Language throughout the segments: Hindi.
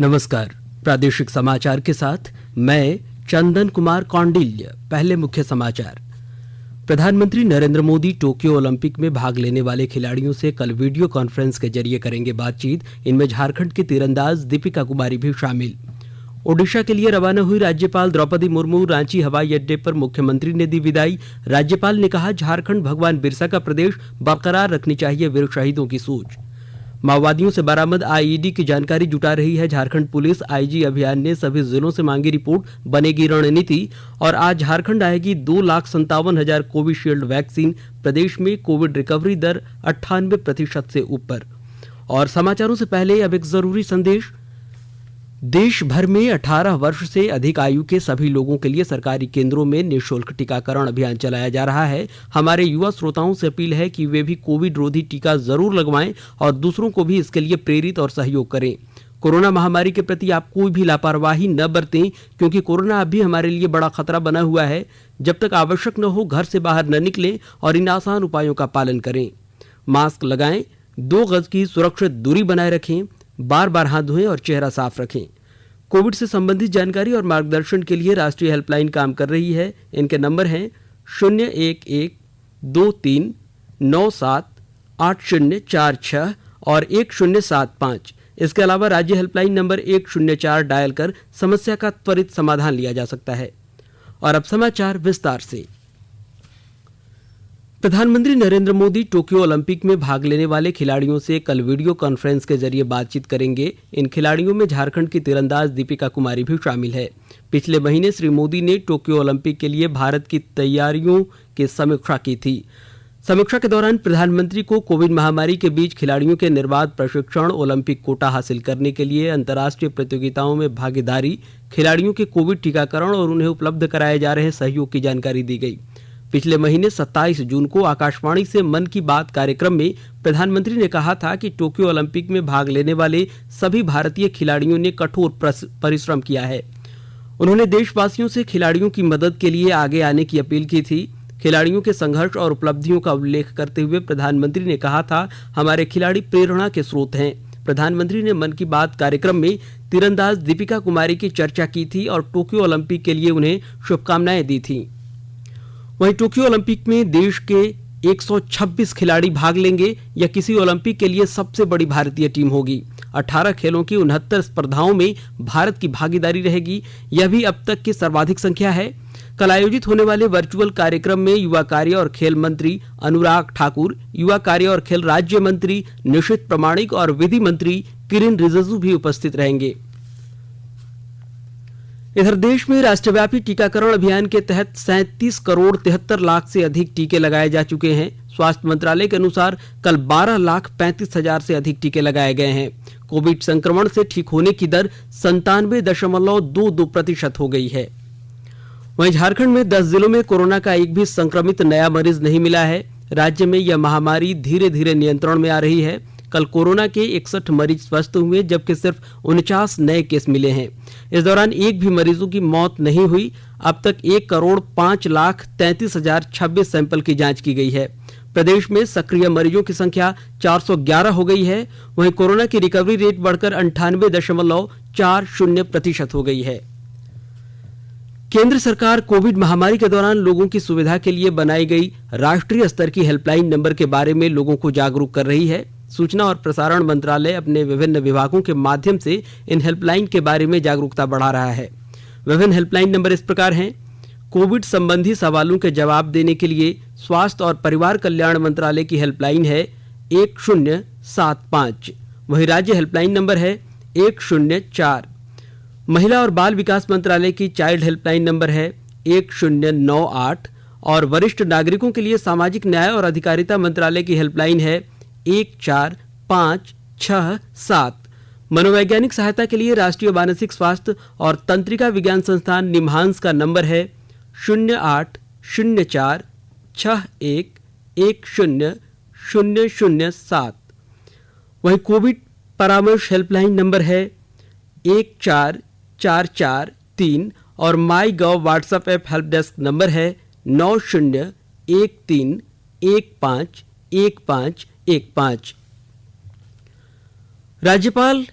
नमस्कार। प्रादेशिक समाचार के साथ मैं चंदन कुमार कौंडिल्य। पहले मुख्य समाचार। प्रधानमंत्री नरेंद्र मोदी टोक्यो ओलंपिक में भाग लेने वाले खिलाड़ियों से कल वीडियो कॉन्फ्रेंस के जरिए करेंगे बातचीत। इनमें झारखंड की तीरंदाज दीपिका कुमारी भी शामिल। ओडिशा के लिए रवाना हुई राज्यपाल द्रौपदी मुर्मू रांची हवाई अड्डे पर मुख्यमंत्री ने दी विदाई। राज्यपाल ने कहा, झारखंड भगवान बिरसा का प्रदेश, बरकरार रखनी चाहिए वीर शहीदों की सोच। माओवादियों से बरामद आईईडी की जानकारी जुटा रही है झारखंड पुलिस। आईजी अभियान ने सभी जिलों से मांगी रिपोर्ट, बनेगी रणनीति। और आज झारखंड आएगी 2,57,000 कोविशील्ड वैक्सीन। प्रदेश में कोविड रिकवरी दर 98% से ऊपर। और समाचारों से पहले अब एक जरूरी संदेश। देश भर में 18 वर्ष से अधिक आयु के सभी लोगों के लिए सरकारी केंद्रों में निःशुल्क टीकाकरण अभियान चलाया जा रहा है। हमारे युवा श्रोताओं से अपील है कि वे भी कोविड रोधी टीका जरूर लगवाएं और दूसरों को भी इसके लिए प्रेरित और सहयोग करें। कोरोना महामारी के प्रति आप कोई भी लापरवाही न बरतें, क्योंकि कोरोना अब भी हमारे लिए बड़ा खतरा बना हुआ है। जब तक आवश्यक न हो घर से बाहर न निकलें और इन आसान उपायों का पालन करें। मास्क लगाएं, 2 गज की सुरक्षित दूरी बनाए रखें, बार बार हाथ धोएं और चेहरा साफ रखें। कोविड से संबंधित जानकारी और मार्गदर्शन के लिए राष्ट्रीय हेल्पलाइन काम कर रही है। इनके नंबर हैं 011-2397-8046 और 1075। इसके अलावा राज्य हेल्पलाइन नंबर 104 डायल कर समस्या का त्वरित समाधान लिया जा सकता है। और अब समाचार विस्तार से। प्रधानमंत्री नरेंद्र मोदी टोक्यो ओलंपिक में भाग लेने वाले खिलाड़ियों से कल वीडियो कॉन्फ्रेंस के जरिए बातचीत करेंगे। इन खिलाड़ियों में झारखंड की तीरंदाज दीपिका कुमारी भी शामिल है। पिछले महीने श्री मोदी ने टोक्यो ओलंपिक के लिए भारत की तैयारियों की समीक्षा की थी। समीक्षा के दौरान प्रधानमंत्री को कोविड महामारी के बीच खिलाड़ियों के निर्बाध प्रशिक्षण, ओलंपिक कोटा हासिल करने के लिए अंतर्राष्ट्रीय प्रतियोगिताओं में भागीदारी, खिलाड़ियों के कोविड टीकाकरण और उन्हें उपलब्ध कराए जा रहे सहयोग की जानकारी दी गई। पिछले महीने 27 जून को आकाशवाणी से मन की बात कार्यक्रम में प्रधानमंत्री ने कहा था कि टोक्यो ओलंपिक में भाग लेने वाले सभी भारतीय खिलाड़ियों ने कठोर परिश्रम किया है। उन्होंने देशवासियों से खिलाड़ियों की मदद के लिए आगे आने की अपील की थी। खिलाड़ियों के संघर्ष और उपलब्धियों का उल्लेख करते हुए प्रधानमंत्री ने कहा था, हमारे खिलाड़ी प्रेरणा के स्रोत हैं। प्रधानमंत्री ने मन की बात कार्यक्रम में तीरंदाज दीपिका कुमारी की चर्चा की थी और टोक्यो ओलंपिक के लिए उन्हें शुभकामनाएं दी थी। वहीं टोक्यो ओलंपिक में देश के 126 खिलाड़ी भाग लेंगे। यह किसी ओलंपिक के लिए सबसे बड़ी भारतीय टीम होगी। 18 खेलों की 69 स्पर्धाओं में भारत की भागीदारी रहेगी। यह भी अब तक की सर्वाधिक संख्या है। कल आयोजित होने वाले वर्चुअल कार्यक्रम में युवा कार्य और खेल मंत्री अनुराग ठाकुर, युवा कार्य और खेल राज्य मंत्री निशित प्रामाणिक और विधि मंत्री किरेन रिजिजू भी उपस्थित रहेंगे। इधर देश में राष्ट्रव्यापी टीकाकरण अभियान के तहत 37 करोड़ 73 लाख से अधिक टीके लगाए जा चुके हैं। स्वास्थ्य मंत्रालय के अनुसार कल 12,35,000 से अधिक टीके लगाए गए हैं। कोविड संक्रमण से ठीक होने की दर 97.22% हो गई है। वहीं झारखंड में 10 जिलों में कोरोना का एक भी संक्रमित नया मरीज नहीं मिला है। राज्य में यह महामारी धीरे धीरे नियंत्रण में आ रही है। कल कोरोना के 61 मरीज स्वस्थ हुए, जबकि सिर्फ 49 नए केस मिले हैं। इस दौरान एक भी मरीजों की मौत नहीं हुई। अब तक 1,05,33,026 सैंपल की जांच की गई है। प्रदेश में सक्रिय मरीजों की संख्या 411 हो गई है। वहीं कोरोना की रिकवरी रेट बढ़कर 98.40% हो गई है। केंद्र सरकार कोविड महामारी के दौरान लोगों की सुविधा के लिए बनाई गई राष्ट्रीय स्तर की हेल्पलाइन नंबर के बारे में लोगों को जागरूक कर रही है। सूचना और प्रसारण मंत्रालय अपने विभिन्न विभागों के माध्यम से इन हेल्पलाइन के बारे में जागरूकता बढ़ा रहा है। विभिन्न हेल्पलाइन नंबर इस प्रकार हैं। कोविड संबंधी सवालों के जवाब देने के लिए स्वास्थ्य और परिवार कल्याण मंत्रालय की हेल्पलाइन है 1075। वहीं राज्य हेल्पलाइन नंबर है 104। महिला और बाल विकास मंत्रालय की चाइल्ड हेल्पलाइन नंबर है 1098 और वरिष्ठ नागरिकों के लिए सामाजिक न्याय और अधिकारिता मंत्रालय की हेल्पलाइन है 14567। मनोवैज्ञानिक सहायता के लिए राष्ट्रीय मानसिक स्वास्थ्य और तंत्रिका विज्ञान संस्थान निम्हांस का नंबर है 0804611007। वहीं कोविड परामर्श हेल्पलाइन नंबर है 14443 और MyGov WhatsApp app help desk number है 9013151515। राज्यपाल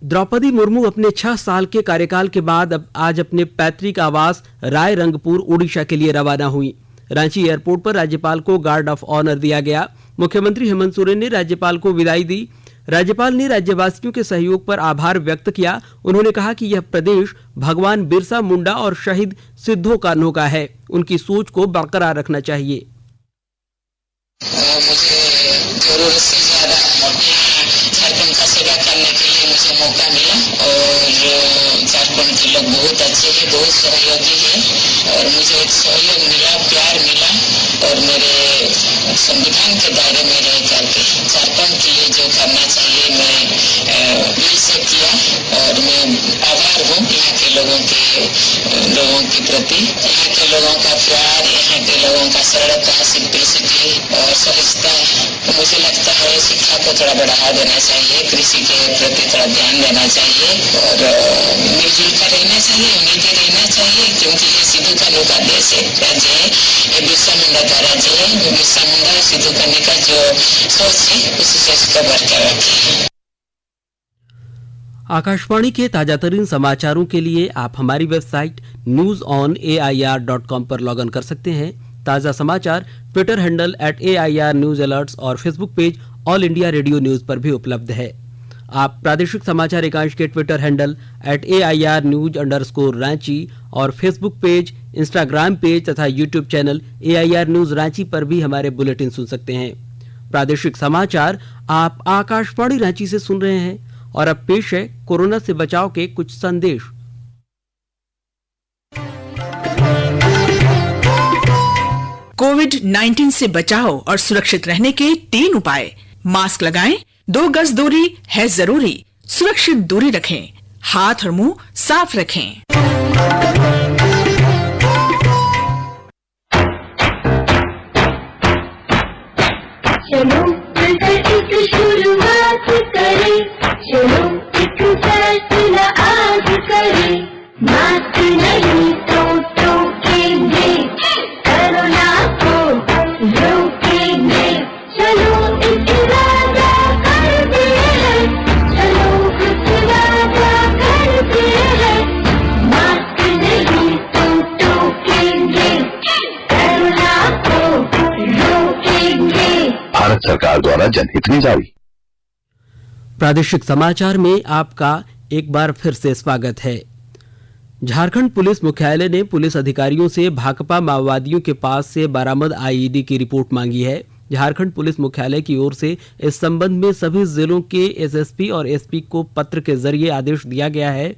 द्रौपदी मुर्मू अपने 6 साल के कार्यकाल के बाद आज अपने पैतृक आवास रायरंगपुर उड़ीसा के लिए रवाना हुई। रांची एयरपोर्ट पर राज्यपाल को गार्ड ऑफ ऑनर दिया गया। मुख्यमंत्री हेमंत सोरेन ने राज्यपाल को विदाई दी। राज्यपाल ने राज्यवासियों के सहयोग पर आभार व्यक्त किया। उन्होंने कहा कि यह प्रदेश भगवान बिरसा मुंडा और शहीद सिद्धो कान्हो का है, उनकी सोच को बरकरार रखना चाहिए। मुझे जरूरत से ज्यादा झारखंड का सेवा करने के लिए मुझे मौका मिला और झारखंड के लोग बहुत अच्छे हैं, बहुत सहयोगी हैं और मुझे एक सहयोग मिला, प्यार मिला और मेरे संविधान के दायरे में रह करके झारखंड के लिए जो करना चाहिए मैं दिल से किया और मैं आभार हूँ यहाँ के लोगों के प्रति। यहाँ के लोगों का प्यार, यहाँ के लोगों का सरलता, सिंपलिसिटी और सहजता, मुझे लगता है शिक्षा को थोड़ा बढ़ावा देना चाहिए, कृषि के प्रति थोड़ा ध्यान देना चाहिए और मिलजुल कर रहना चाहिए, मिलकर रहना चाहिए, क्योंकि ये सिद्धू कान्हू का देश है, राज्य है, ये बिरसा मुंडा का राज्य है। बिरसा मुंडा और सिद्धू कान्हू का जो सोच है उसी सोच को बरकरार रखें। आकाशवाणी के ताजातरीन समाचारों के लिए आप हमारी वेबसाइट newsonair.com पर लॉगिन कर सकते हैं। ताजा समाचार Twitter handle @AIR news alerts और Facebook page all India radio news पर भी उपलब्ध है। आप प्रादेशिक समाचार एकांश के ट्विटर हैंडल @AIR news_रांची और फेसबुक पेज, इंस्टाग्राम पेज तथा YouTube channel AIR news Ranchi पर भी हमारे बुलेटिन सुन सकते हैं। प्रादेशिक समाचार आप आकाशवाणी रांची से सुन रहे हैं और अब पेश है कोरोना से बचाव के कुछ संदेश। कोविड-19 से बचाव और सुरक्षित रहने के 3 उपाय। मास्क लगाएं, 2 गज दूरी है जरूरी, सुरक्षित दूरी रखें, हाथ और मुंह साफ रखें। चलो मिलकर एक शुरुआत करें, चलो एक फैसला आज करें, मास्क नहीं तो टोकेंगे, कोरोना को रोकेंगे, चलो एक वादा करते हैं, चलो एक वादा करते हैं, मास्क नहीं तो टोकेंगे, कोरोना को रोकेंगे। भारत सरकार द्वारा जनहित में जारी। प्रादेशिक समाचार में आपका एक बार फिर से स्वागत है। झारखंड पुलिस मुख्यालय ने पुलिस अधिकारियों से भाकपा माओवादियों के पास से बरामद आईईडी की रिपोर्ट मांगी है। झारखंड पुलिस मुख्यालय की ओर से इस संबंध में सभी जिलों के एसएसपी और एसपी को पत्र के जरिए आदेश दिया गया है।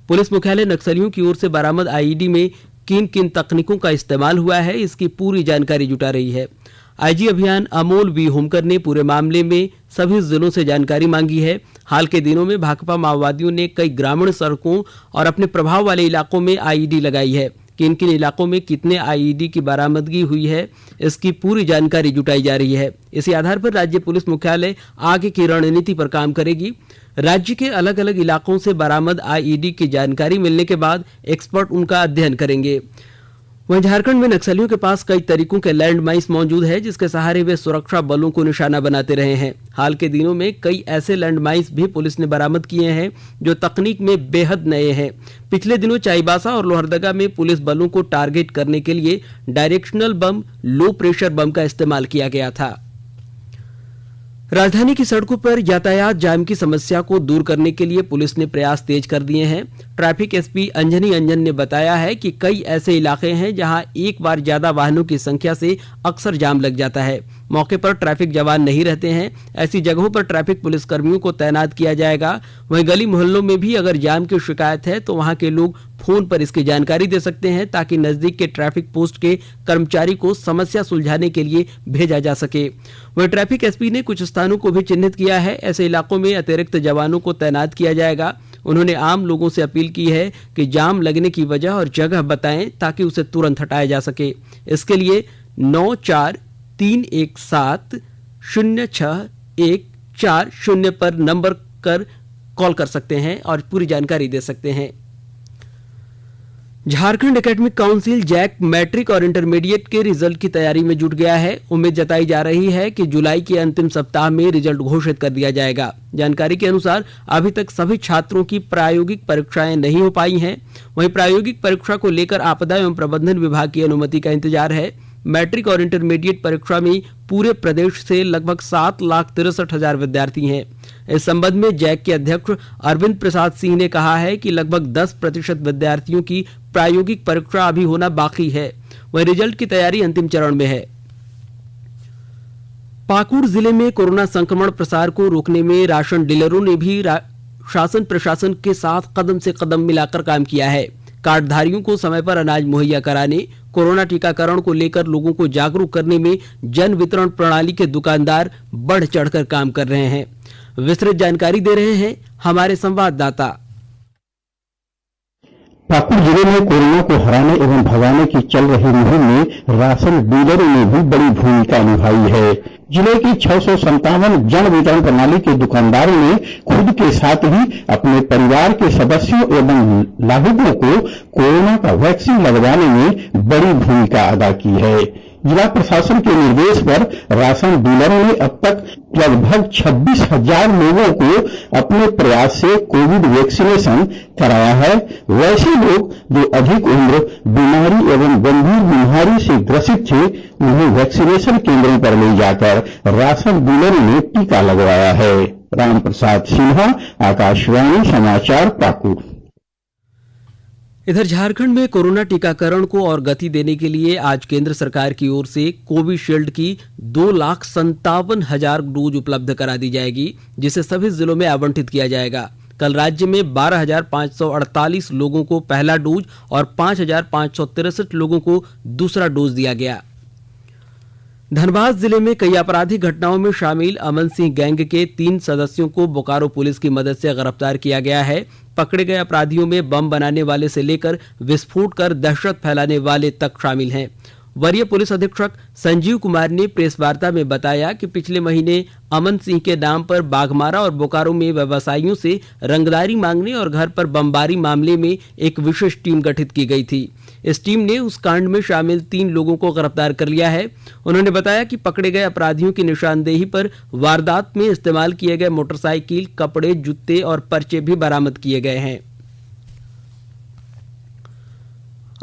पुलिस मुख्यालय नक्सलियों की ओर से बरामद आईईडी में किन किन तकनीकों का इस्तेमाल हुआ है, इसकी पूरी जानकारी जुटा रही है। आईजी अभियान अमोल वी होमकर ने पूरे मामले में सभी जिलों से जानकारी मांगी है। हाल के दिनों में भाकपा माओवादियों ने कई ग्रामीण सड़कों और अपने प्रभाव वाले इलाकों में आईईडी लगाई है। किन किन इलाकों में कितने आईईडी की बरामदगी हुई है, इसकी पूरी जानकारी जुटाई जा रही है। इसी आधार पर राज्य पुलिस मुख्यालय आगे की रणनीति पर काम करेगी। राज्य के अलग अलग इलाकों से बरामद आईईडी की जानकारी मिलने के बाद एक्सपर्ट उनका अध्ययन करेंगे। वहीं झारखंड में नक्सलियों के पास कई तरीकों के लैंड माइन्स मौजूद है, जिसके सहारे वे सुरक्षा बलों को निशाना बनाते रहे हैं। हाल के दिनों में कई ऐसे लैंड माइन्स भी पुलिस ने बरामद किए हैं जो तकनीक में बेहद नए हैं। पिछले दिनों चाईबासा और लोहरदगा में पुलिस बलों को टारगेट करने के लिए डायरेक्शनल बम, लो प्रेशर बम का इस्तेमाल किया गया था। राजधानी की सड़कों पर यातायात जाम की समस्या को दूर करने के लिए पुलिस ने प्रयास तेज कर दिए हैं। ट्रैफिक एसपी अंजनी अंजन ने बताया है कि कई ऐसे इलाके हैं जहां एक बार ज्यादा वाहनों की संख्या से अक्सर जाम लग जाता है। मौके पर ट्रैफिक जवान नहीं रहते हैं। ऐसी जगहों पर ट्रैफिक पुलिस कर्मियों को तैनात किया जाएगा। वहीं गली मोहल्लों में भी अगर जाम की शिकायत है तो वहां के लोग फोन पर इसकी जानकारी दे सकते हैं, ताकि नजदीक के ट्रैफिक पोस्ट के कर्मचारी को समस्या सुलझाने के लिए भेजा जा सके। वहीं ट्रैफिक एसपी ने कुछ स्थानों को भी चिन्हित किया है। ऐसे इलाकों में अतिरिक्त जवानों को तैनात किया जाएगा। उन्होंने आम लोगों से अपील की है कि जाम लगने की वजह और जगह बताएं, ताकि उसे तुरंत हटाया जा सके। इसके लिए 9431706140 पर नंबर कर कॉल कर सकते हैं और पूरी जानकारी दे सकते हैं। Jharkhand academic council JAC matric और इंटरमीडिएट के रिजल्ट की तैयारी में जुट गया है। उम्मीद जताई जा रही है कि जुलाई के अंतिम सप्ताह में रिजल्ट घोषित कर दिया जाएगा। जानकारी के अनुसार अभी तक सभी छात्रों की प्रायोगिक परीक्षाएं नहीं हो पाई हैं। वहीं प्रायोगिक परीक्षा को लेकर आपदा एवं प्रबंधन विभाग की अनुमति का इंतजार है। मैट्रिक और इंटरमीडिएट परीक्षा में पूरे प्रदेश से लगभग 7,63,000 विद्यार्थी हैं। इस संबंध में जैक के अध्यक्ष अरविंद प्रसाद सिंह ने कहा है कि लगभग 10% विद्यार्थियों की प्रायोगिक परीक्षा अभी होना बाकी है। वहीं रिजल्ट की तैयारी अंतिम चरण में है। पाकुड़ जिले में कोरोना संक्रमण प्रसार को रोकने में राशन डीलरों ने भी शासन प्रशासन के साथ कदम से कदम मिलाकर काम किया है। कार्डधारियों को समय पर अनाज मुहैया कराने, कोरोना टीकाकरण को लेकर लोगों को जागरूक करने में जन वितरण प्रणाली के दुकानदार बढ़ चढ़कर काम कर रहे हैं। विस्तृत जानकारी दे रहे हैं हमारे संवाददाता। पाकुड़ जिले में कोरोना को हराने एवं भगाने की चल रही मुहिम में राशन डीलरों ने भी बड़ी भूमिका निभाई है। जिले की 657 जन वितरण प्रणाली के दुकानदारों ने खुद के साथ ही अपने परिवार के सदस्यों एवं लाभुकों को कोरोना का वैक्सीन लगवाने में बड़ी भूमिका अदा की है। जिला प्रशासन के निर्देश पर राशन डीलरों ने अब तक लगभग 26,000 लोगों को अपने प्रयास से कोविड वैक्सीनेशन कराया है। वैसे लोग जो अधिक उम्र, बीमारी एवं गंभीर बीमारी से ग्रसित थे, उन्हें वैक्सीनेशन केंद्रों पर ले जाकर राशन डीलरों ने टीका लगवाया है। राम प्रसाद सिन्हा, आकाशवाणी समाचार, पाकुड़। इधर झारखंड में कोरोना टीकाकरण को और गति देने के लिए आज केंद्र सरकार की ओर से कोविशील्ड की 2,57,000 डोज उपलब्ध करा दी जाएगी, जिसे सभी जिलों में आवंटित किया जाएगा। कल राज्य में 12,548 लोगों को पहला डोज और 5,563 लोगों को दूसरा डोज दिया गया। धनबाद जिले में कई आपराधिक घटनाओं में शामिल अमन सिंह गैंग के 3 सदस्यों को बोकारो पुलिस की मदद से गिरफ्तार किया गया है। पकड़े गए अपराधियों में बम बनाने वाले से लेकर विस्फोट कर दहशत फैलाने वाले तक शामिल हैं। वरीय पुलिस अधीक्षक संजीव कुमार ने प्रेस वार्ता में बताया कि पिछले महीने अमन सिंह के नाम पर बाघमारा और बोकारो में व्यवसायियों से रंगदारी मांगने और घर पर बमबारी मामले में एक विशेष टीम गठित की गई थी। इस टीम ने उस कांड में शामिल 3 लोगों को गिरफ्तार कर लिया है। उन्होंने बताया कि पकड़े गए अपराधियों की निशानदेही पर वारदात में इस्तेमाल किए गए मोटरसाइकिल, कपड़े, जूते और पर्चे भी बरामद किए गए हैं।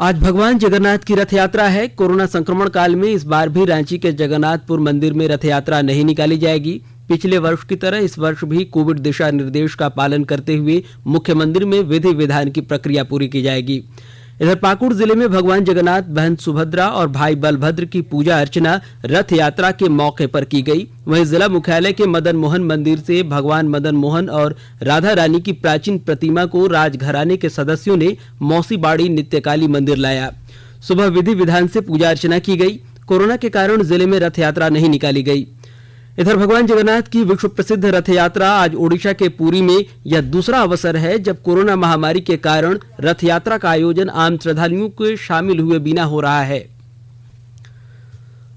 आज भगवान जगन्नाथ की रथ यात्रा है। कोरोना संक्रमण काल में इस बार भी रांची के जगन्नाथपुर मंदिर में रथ यात्रा नहीं निकाली जाएगी। पिछले वर्ष की तरह इस वर्ष भी कोविड दिशा निर्देश का पालन करते हुए मुख्य मंदिर में विधि विधान की प्रक्रिया पूरी की जाएगी। इधर पाकुड़ जिले में भगवान जगन्नाथ, बहन सुभद्रा और भाई बलभद्र की पूजा अर्चना रथ यात्रा के मौके पर की गई। वहीं जिला मुख्यालय के मदन मोहन मंदिर से भगवान मदन मोहन और राधा रानी की प्राचीन प्रतिमा को राजघराने के सदस्यों ने मौसी बाड़ी नित्यकाली मंदिर लाया। सुबह विधि विधान से पूजा अर्चना की गई। कोरोना के कारण जिले में रथ यात्रा नहीं निकाली गई। इधर भगवान जगन्नाथ की विश्व प्रसिद्ध रथ यात्रा आज ओडिशा के पुरी में यह दूसरा अवसर है जब कोरोना महामारी के कारण रथ यात्रा का आयोजन आम श्रद्धालुओं के शामिल हुए बिना हो रहा है।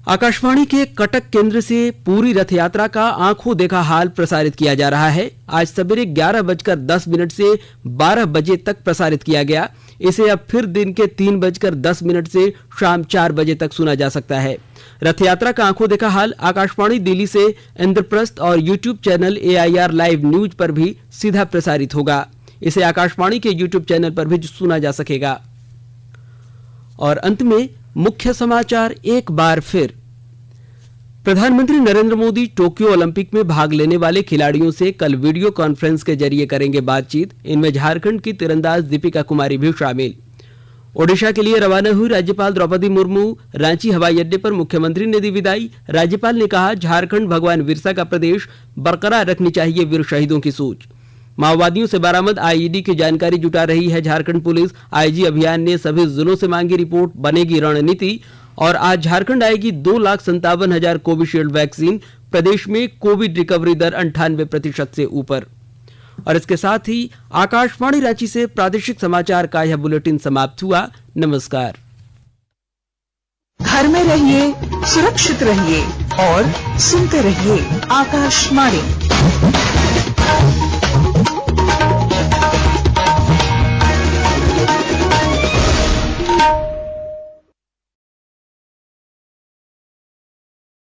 आकाशवाणी के कटक केंद्र से पूरी रथ यात्रा का आंखों देखा हाल प्रसारित किया जा रहा है। आज सवेरे 11:10 से 12 बजे तक प्रसारित किया गया। इसे अब फिर दिन के 3:10 से शाम 4 बजे तक सुना जा सकता है। रथ यात्रा का आंखों देखा हाल आकाशवाणी दिल्ली से इंद्रप्रस्थ और YouTube channel AIR live news पर भी सीधा प्रसारित होगा। इसे आकाशवाणी के यूट्यूब चैनल पर भी सुना जा सकेगा। और अंत में मुख्य समाचार एक बार फिर। प्रधानमंत्री नरेंद्र मोदी टोक्यो ओलंपिक में भाग लेने वाले खिलाड़ियों से कल वीडियो कॉन्फ्रेंस के जरिए करेंगे बातचीत। इनमें झारखंड की तीरंदाज दीपिका कुमारी भी शामिल। ओडिशा के लिए रवाना हुई राज्यपाल द्रौपदी मुर्मू रांची हवाई अड्डे पर मुख्यमंत्री ने दी विदाई। राज्यपाल ने कहा, झारखंड भगवान बिरसा का प्रदेश, बरकरार रखनी चाहिए वीर शहीदों की सोच। माओवादियों से बरामद IED की जानकारी जुटा रही है झारखंड पुलिस। IG अभियान ने सभी जिलों से मांगी रिपोर्ट, बनेगी रणनीति। और आज झारखंड आएगी 2,57,000 कोविशील्ड वैक्सीन। प्रदेश में कोविड रिकवरी दर 98% से ऊपर। और इसके साथ ही आकाशवाणी रांची से प्रादेशिक समाचार का यह बुलेटिन समाप्त हुआ। नमस्कार। घर में रहिए, सुरक्षित रहिए और सुनते रहिए आकाशवाणी।